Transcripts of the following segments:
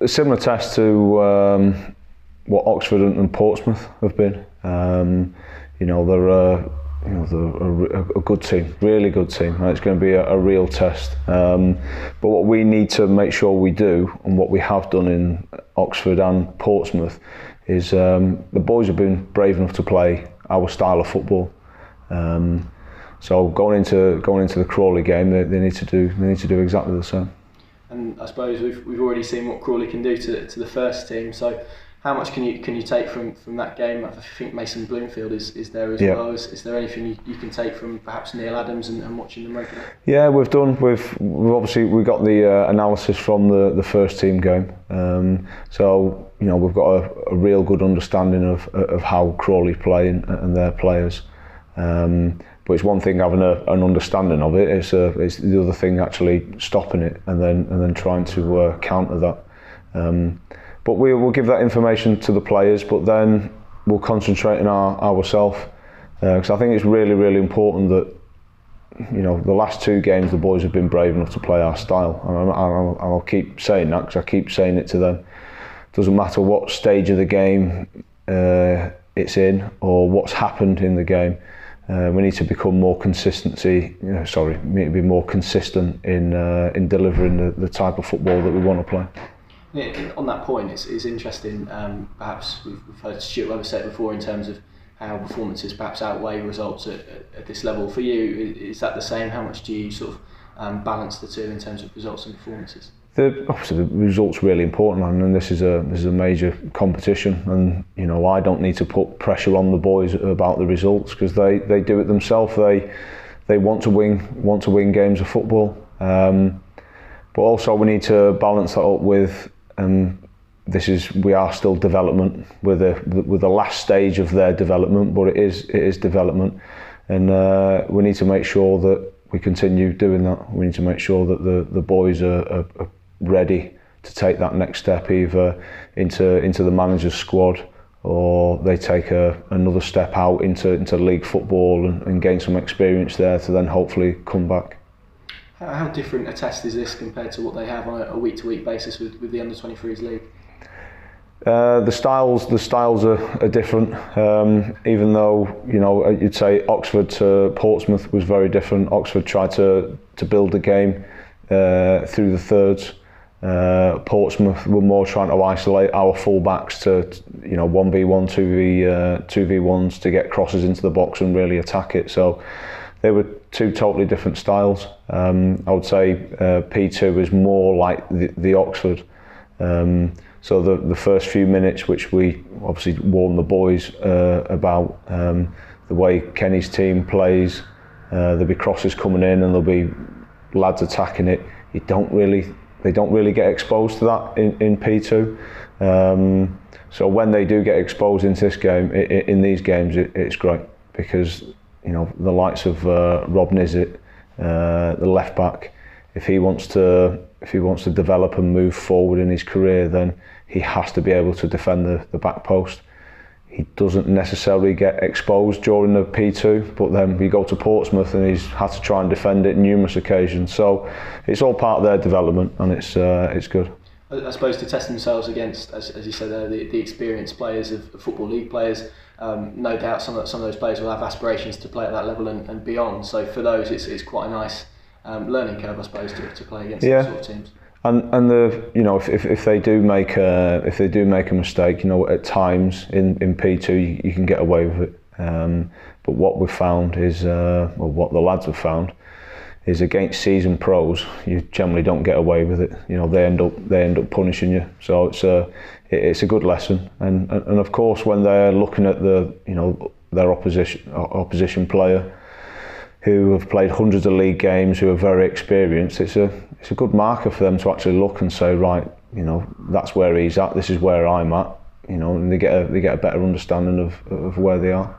a similar test to what Oxford and Portsmouth have been. They're a good team, really good team, and it's going to be a real test. But what we need to make sure we do, and what we have done in Oxford and Portsmouth, is the boys have been brave enough to play our style of football. So going into the Crawley game, they need to do exactly the same. And I suppose we've already seen what Crawley can do to the first team. So how much can you take from that game? I think Mason Bloomfield is there as well. Is there anything you can take from perhaps Neil Adams and watching them regularly? Yeah, we've obviously got the analysis from the first team game. So we've got a real good understanding of how Crawley play and their players. But it's one thing having an understanding of it. It's the other thing actually stopping it and then trying to counter that. But we'll give that information to the players, but then we'll concentrate on ourselves. Because I think it's really, really important that the last two games the boys have been brave enough to play our style, and I'll keep saying that because I keep saying it to them. Doesn't matter what stage of the game it's in or what's happened in the game. We need to become more be more consistent in delivering the type of football that we want to play. Yeah, on that point, it's interesting. Perhaps we've heard Stuart Webber say it before in terms of how performances perhaps outweigh results at this level. For you, is that the same? How much do you sort of balance the two in terms of results and performances? Obviously, the results really important, and this is a major competition. And I don't need to put pressure on the boys about the results because they do it themselves. They want to win games of football. But also we need to balance that up with. We are still development. We're the last stage of their development, but it is development, and we need to make sure that we continue doing that. We need to make sure that the boys are ready to take that next step, either into the manager's squad, or they take another step out into league football and gain some experience there to then hopefully come back. How different a test is this compared to what they have on a week-to-week basis with the under-23s league? The styles are different. Even though you'd say Oxford to Portsmouth was very different. Oxford tried to build the game through the thirds. Portsmouth were more trying to isolate our full-backs to 1v1, 2v1s to get crosses into the box and really attack it. So they were two totally different styles. I would say P2 is more like the Oxford. So the first few minutes, which we obviously warned the boys about, the way Kenny's team plays, there'll be crosses coming in and there'll be lads attacking it. They don't really get exposed to that in P2. So when they do get exposed into this game, in these games, it's great because the likes of Rob Nizzet, the left back, if he wants to develop and move forward in his career, then he has to be able to defend the back post. He doesn't necessarily get exposed during the P2, but then we go to Portsmouth and he's had to try and defend it numerous occasions. So it's all part of their development, and it's good. I suppose to test themselves against, as you said there, the experienced players of Football League players. No doubt some of those players will have aspirations to play at that level and beyond. So for those, it's quite a nice learning curve, I suppose, to play against those sort of teams. And if they do make a mistake, at times in P2 you can get away with it. But what we've found is, what the lads have found, is against seasoned pros, you generally don't get away with it. They end up punishing you. So it's a good lesson. And of course, when they're looking at their opposition player, who have played hundreds of league games, who are very experienced, it's a good marker for them to actually look and say, right, that's where he's at. This is where I'm at. And they get a better understanding of where they are.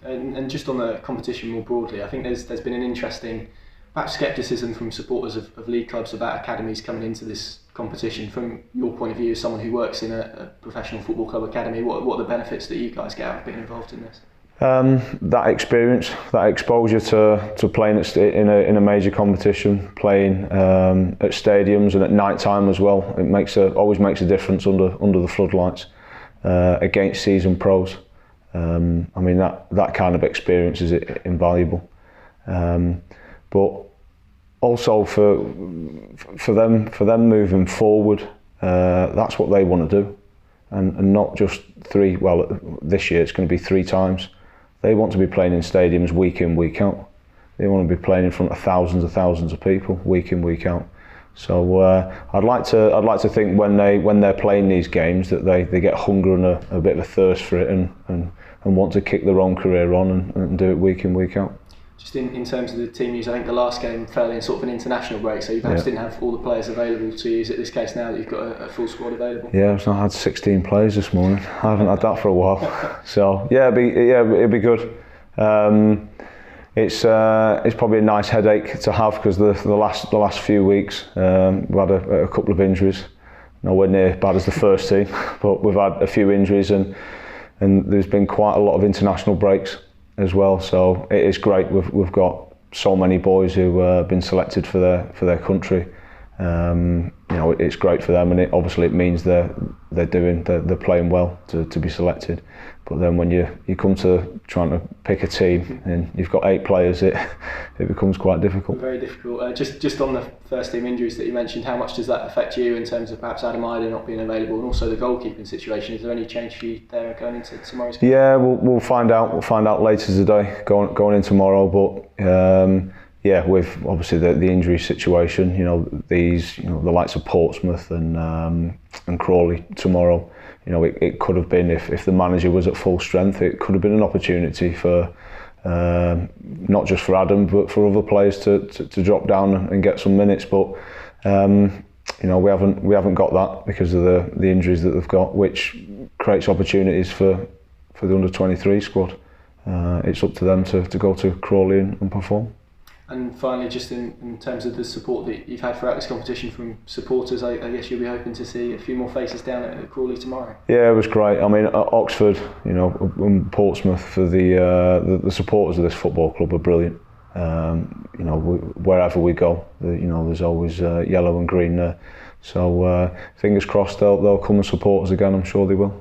And just on the competition more broadly, I think there's been an interesting, perhaps scepticism from supporters of league clubs about academies coming into this competition. From your point of view, as someone who works in a professional football club academy, what are the benefits that you guys get out of being involved in this? That experience, that exposure to playing in a major competition, playing at stadiums and at night time as well, it always makes a difference under the floodlights against seasoned pros. I mean that kind of experience is invaluable, but also for them moving forward, that's what they want to do, and not just three. Well, this year it's going to be 3 times. They want to be playing in stadiums week in, week out. They want to be playing in front of thousands of people week in, week out. So I'd like to think when they're playing these games that they get hunger and a bit of a thirst for it and want to kick their own career on and do it week in, week out. Just in terms of the team use, I think the last game fell in sort of an international break, so you perhaps didn't have all the players available to use at this case now that you've got a full squad available. Yeah, I had 16 players this morning. I haven't had that for a while. So it'd be good. It's probably a nice headache to have because the last few weeks we've had a couple of injuries. Nowhere near bad as the first team, but we've had a few injuries and there's been quite a lot of international breaks as well, so it is great. We've got so many boys who have been selected for their country. It's great for them, and it means they're playing well to be selected. But then when you come to trying to pick a team and you've got 8 players, it becomes quite difficult. Very difficult. Just on the first team injuries that you mentioned, how much does that affect you in terms of perhaps Adam Ida not being available, and also the goalkeeping situation? Is there any change for you there going into tomorrow's game? Yeah, we'll find out. We'll find out later today, going in tomorrow. But with obviously the injury situation, the likes of Portsmouth and Crawley tomorrow. It could have been, if the manager was at full strength, it could have been an opportunity for not just for Adam but for other players to drop down and get some minutes. But we haven't got that because of the injuries that they've got, which creates opportunities for the under-23 squad. It's up to them to go to Crawley and perform. And finally, just in terms of the support that you've had throughout this competition from supporters, I guess you'll be hoping to see a few more faces down at Crawley tomorrow. Yeah, it was great. I mean, at Oxford, and Portsmouth, for the supporters of this football club are brilliant. Wherever we go, there's always yellow and green there. So fingers crossed they'll come and support us again. I'm sure they will.